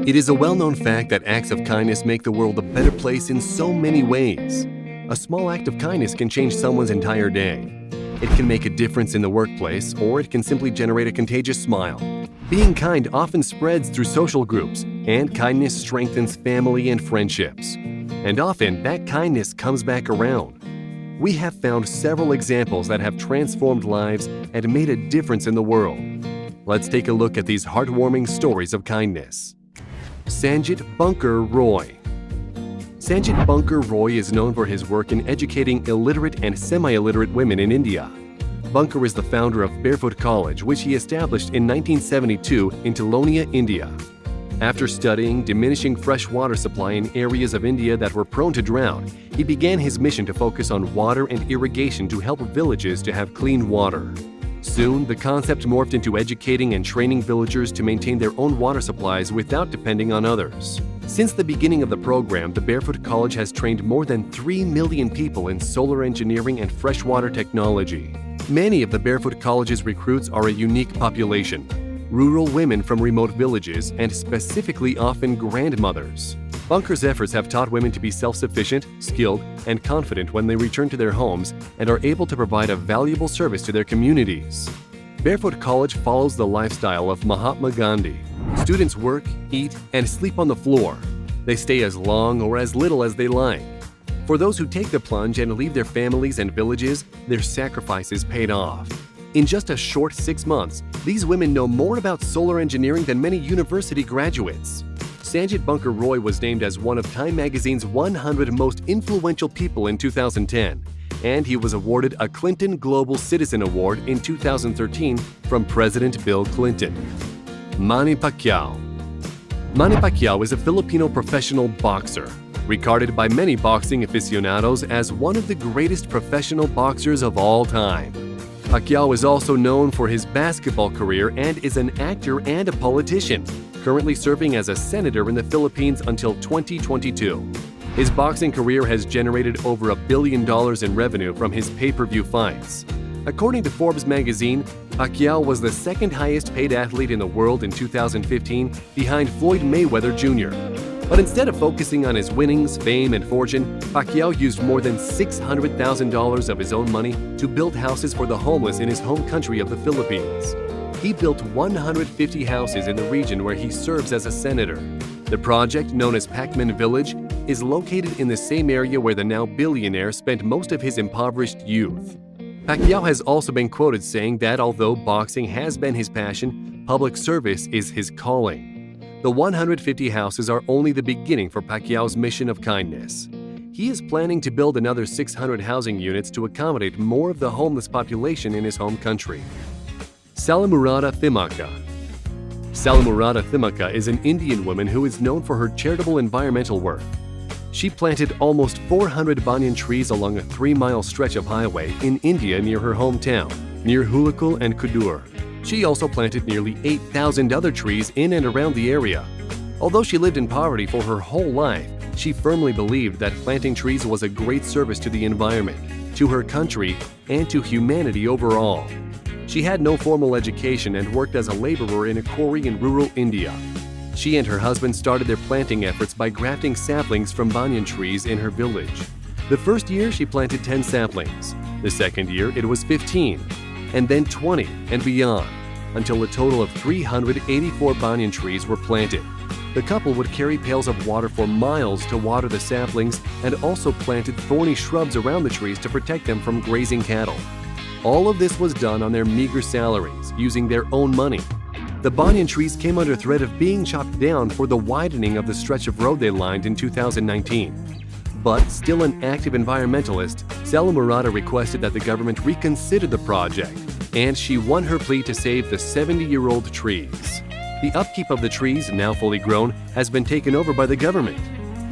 It is a well-known fact that acts of kindness make the world a better place in so many ways. A small act of kindness can change someone's entire day. It can make a difference in the workplace, or it can simply generate a contagious smile. Being kind often spreads through social groups, and kindness strengthens family and friendships. And often, that kindness comes back around. We have found several examples that have transformed lives and made a difference in the world. Let's take a look at these heartwarming stories of kindness. Sanjit Bunker Roy. Sanjit Bunker Roy is known for his work in educating illiterate and semi-illiterate women in India. Bunker is the founder of Barefoot College, which he established in 1972 in Telonia, India. After studying diminishing fresh water supply in areas of India that were prone to drought, he began his mission to focus on water and irrigation to help villages to have clean water. Soon, the concept morphed into educating and training villagers to maintain their own water supplies without depending on others. Since the beginning of the program, the Barefoot College has trained more than 3 million people in solar engineering and freshwater technology. Many of the Barefoot College's recruits are a unique population: rural women from remote villages and specifically often grandmothers. Bunker's efforts have taught women to be self-sufficient, skilled, and confident when they return to their homes and are able to provide a valuable service to their communities. Barefoot College follows the lifestyle of Mahatma Gandhi. Students work, eat, and sleep on the floor. They stay as long or as little as they like. For those who take the plunge and leave their families and villages, their sacrifices paid off. In just a short 6 months, these women know more about solar engineering than many university graduates. Sanjit Bunker Roy was named as one of Time magazine's 100 most influential people in 2010, and he was awarded a Clinton Global Citizen Award in 2013 from President Bill Clinton. Manny Pacquiao. Manny Pacquiao is a Filipino professional boxer, regarded by many boxing aficionados as one of the greatest professional boxers of all time. Pacquiao is also known for his basketball career and is an actor and a politician, currently serving as a senator in the Philippines until 2022. His boxing career has generated over $1 billion in revenue from his pay-per-view fights. According to Forbes magazine, Pacquiao was the second highest paid athlete in the world in 2015, behind Floyd Mayweather Jr. But instead of focusing on his winnings, fame, and fortune, Pacquiao used more than $600,000 of his own money to build houses for the homeless in his home country of the Philippines. He built 150 houses in the region where he serves as a senator. The project, known as Pacman Village, is located in the same area where the now billionaire spent most of his impoverished youth. Pacquiao has also been quoted saying that although boxing has been his passion, public service is his calling. The 150 houses are only the beginning for Pacquiao's mission of kindness. He is planning to build another 600 housing units to accommodate more of the homeless population in his home country. Salamurata Thimaka. Salamurata Thimaka is an Indian woman who is known for her charitable environmental work. She planted almost 400 banyan trees along a 3-mile stretch of highway in India near her hometown, near Hulikul and Kudur. She also planted nearly 8,000 other trees in and around the area. Although she lived in poverty for her whole life, she firmly believed that planting trees was a great service to the environment, to her country, and to humanity overall. She had no formal education and worked as a laborer in a quarry in rural India. She and her husband started their planting efforts by grafting saplings from banyan trees in her village. The first year, she planted 10 saplings. The second year, it was 15, and then 20 and beyond, until a total of 384 banyan trees were planted. The couple would carry pails of water for miles to water the saplings and also planted thorny shrubs around the trees to protect them from grazing cattle. All of this was done on their meager salaries, using their own money. The banyan trees came under threat of being chopped down for the widening of the stretch of road they lined in 2019. But still an active environmentalist, Salamurata requested that the government reconsider the project, and she won her plea to save the 70-year-old trees. The upkeep of the trees, now fully grown, has been taken over by the government.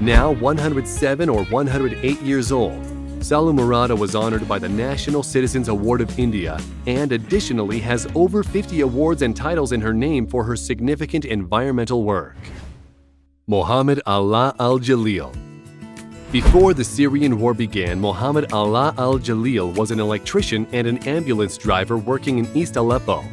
Now 107 or 108 years old, Salamurata was honored by the National Citizens Award of India and additionally has over 50 awards and titles in her name for her significant environmental work. Mohammed Allah Al-Jalil. Before the Syrian war began, Mohammed Allah Al-Jalil was an electrician and an ambulance driver working in East Aleppo.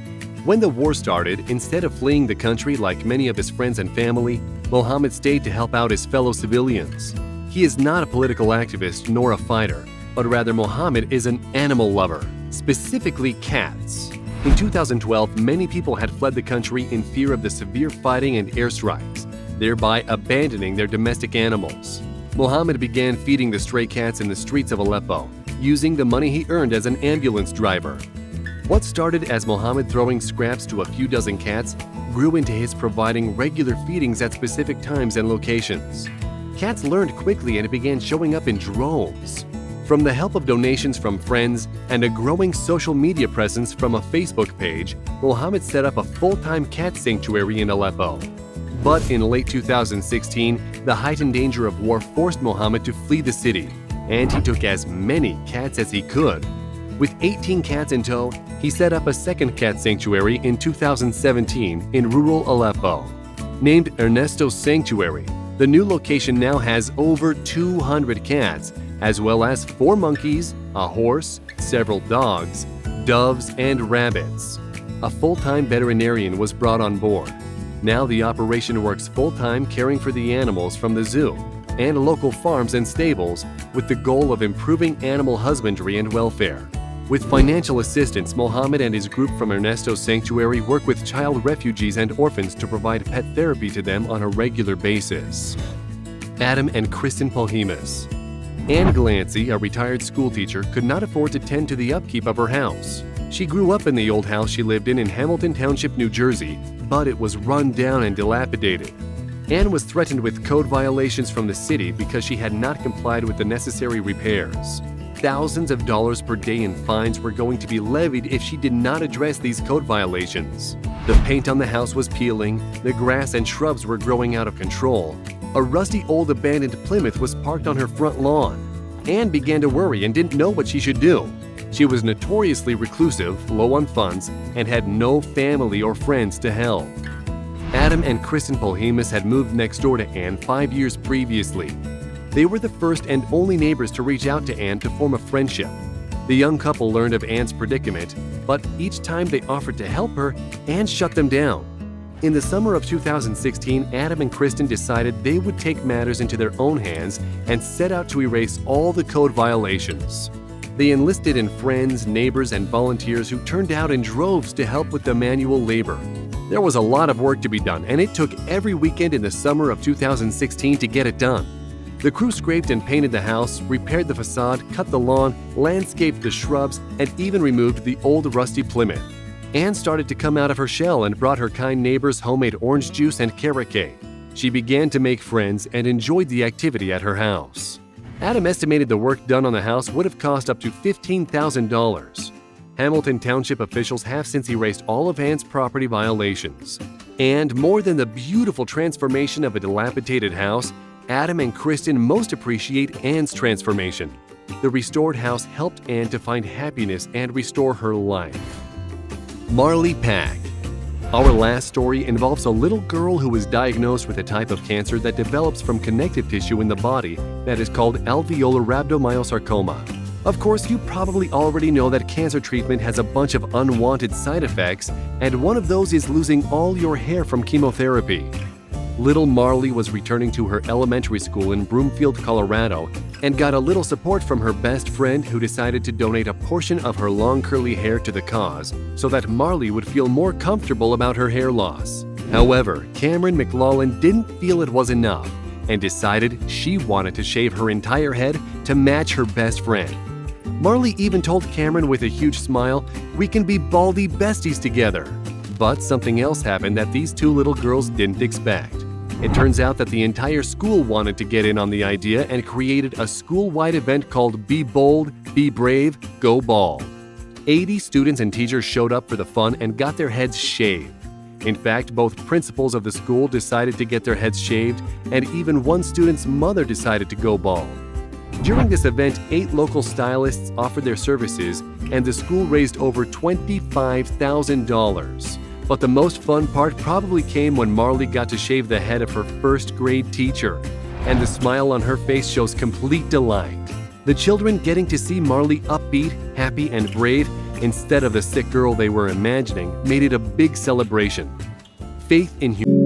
When the war started, instead of fleeing the country like many of his friends and family, Mohammed stayed to help out his fellow civilians. He is not a political activist nor a fighter, but rather Mohammed is an animal lover, specifically cats. In 2012, many people had fled the country in fear of the severe fighting and airstrikes, thereby abandoning their domestic animals. Mohammed began feeding the stray cats in the streets of Aleppo, using the money he earned as an ambulance driver. What started as Mohammed throwing scraps to a few dozen cats grew into his providing regular feedings at specific times and locations. Cats learned quickly and began showing up in droves. From the help of donations from friends and a growing social media presence from a Facebook page, Mohammed set up a full-time cat sanctuary in Aleppo. But in late 2016, the heightened danger of war forced Mohammed to flee the city, and he took as many cats as he could. With 18 cats in tow, he set up a second cat sanctuary in 2017 in rural Aleppo. Named Ernesto's Sanctuary, the new location now has over 200 cats, as well as 4 monkeys, a horse, several dogs, doves, and rabbits. A full-time veterinarian was brought on board. Now the operation works full-time caring for the animals from the zoo and local farms and stables with the goal of improving animal husbandry and welfare. With financial assistance, Mohammed and his group from Ernesto's Sanctuary work with child refugees and orphans to provide pet therapy to them on a regular basis. Adam and Kristen Polhemus. Anne Glancy, a retired schoolteacher, could not afford to tend to the upkeep of her house. She grew up in the old house she lived in Hamilton Township, New Jersey, but it was run down and dilapidated. Anne was threatened with code violations from the city because she had not complied with the necessary repairs. Thousands of dollars per day in fines were going to be levied if she did not address these code violations. The paint on the house was peeling, the grass and shrubs were growing out of control. A rusty old abandoned Plymouth was parked on her front lawn. Anne began to worry and didn't know what she should do. She was notoriously reclusive, low on funds, and had no family or friends to help. Adam and Kristen Polhemus had moved next door to Anne 5 years previously. They were the first and only neighbors to reach out to Anne to form a friendship. The young couple learned of Anne's predicament, but each time they offered to help her, Anne shut them down. In the summer of 2016, Adam and Kristen decided they would take matters into their own hands and set out to erase all the code violations. They enlisted in friends, neighbors, and volunteers who turned out in droves to help with the manual labor. There was a lot of work to be done, and it took every weekend in the summer of 2016 to get it done. The crew scraped and painted the house, repaired the facade, cut the lawn, landscaped the shrubs, and even removed the old rusty Plymouth. Anne started to come out of her shell and brought her kind neighbors homemade orange juice and carrot cake. She began to make friends and enjoyed the activity at her house. Adam estimated the work done on the house would have cost up to $15,000. Hamilton Township officials have since erased all of Anne's property violations. And more than the beautiful transformation of a dilapidated house, Adam and Kristen most appreciate Anne's transformation. The restored house helped Anne to find happiness and restore her life. Marley Pack. Our last story involves a little girl who was diagnosed with a type of cancer that develops from connective tissue in the body that is called alveolar rhabdomyosarcoma. Of course, you probably already know that cancer treatment has a bunch of unwanted side effects, and one of those is losing all your hair from chemotherapy. Little Marley was returning to her elementary school in Broomfield, Colorado, and got a little support from her best friend who decided to donate a portion of her long curly hair to the cause so that Marley would feel more comfortable about her hair loss. However, Cameron McLaughlin didn't feel it was enough and decided she wanted to shave her entire head to match her best friend. Marley even told Cameron with a huge smile, "We can be baldy besties together." But something else happened that these two little girls didn't expect. It turns out that the entire school wanted to get in on the idea and created a school-wide event called Be Bold, Be Brave, Go Bald. 80 students and teachers showed up for the fun and got their heads shaved. In fact, both principals of the school decided to get their heads shaved, and even one student's mother decided to go bald. During this event, 8 local stylists offered their services, and the school raised over $25,000. But the most fun part probably came when Marley got to shave the head of her first grade teacher, and the smile on her face shows complete delight. The children getting to see Marley upbeat, happy, and brave instead of the sick girl they were imagining, made it a big celebration. Faith in humanity.